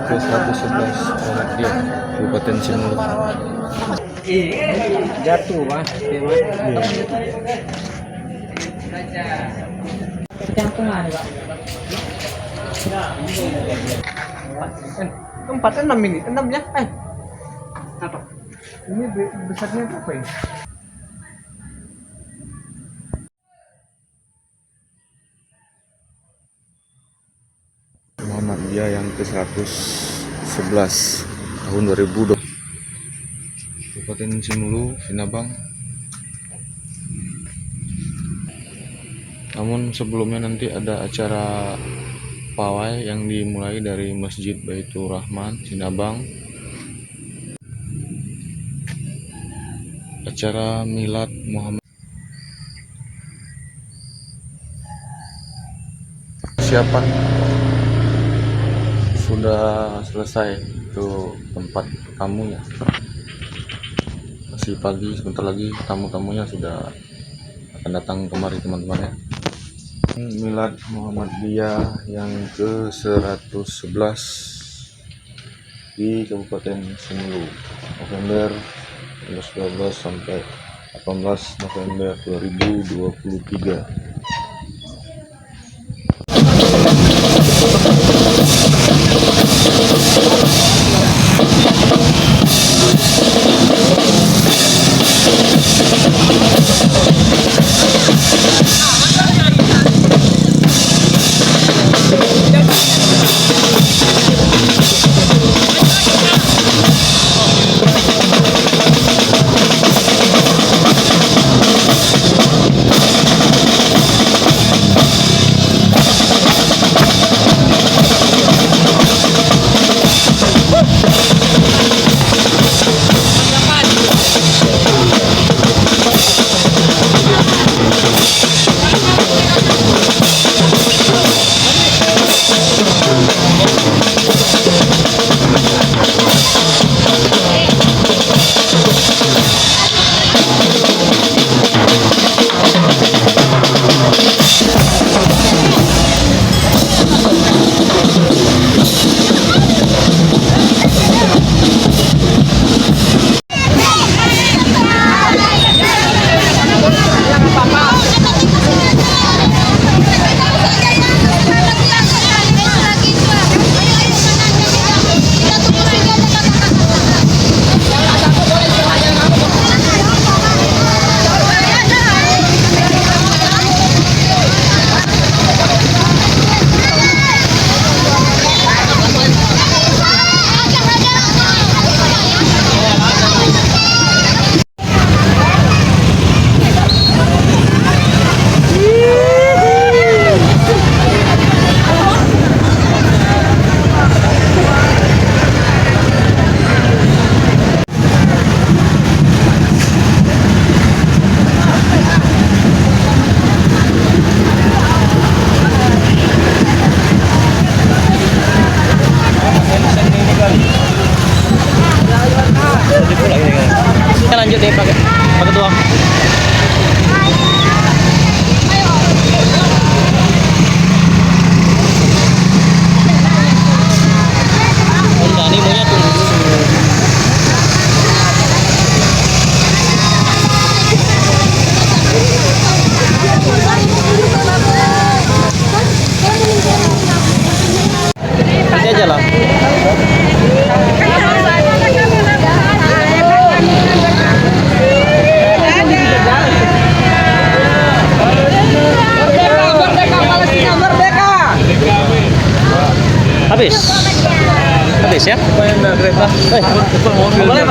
ke 111 dia Kabupaten Simulu. Jatuh mas, jantungan pak. 4 6 ini, 6 ya? Apa? Ini besarnya apa ya? Muhammadiyah yang ke-111 tahun 2020 Kabupaten Simulu, Sinabang. Namun sebelumnya nanti ada acara pawai yang dimulai dari Masjid Baitur Rahman, Sinabang. Acara Milad Muhammad. Persiapan sudah selesai itu tempat tamunya. Masih pagi, sebentar lagi tamu-tamunya sudah akan datang kemari teman-teman ya. Milad Muhammadiyah yang ke-111 di Kabupaten Simulu, November 12 sampai 18 November 2023. Lanjut deh pakai tuang. Ini maunya tunggu dulu. Nanti aja lah. Habis ya? Boleh Pak? Boleh.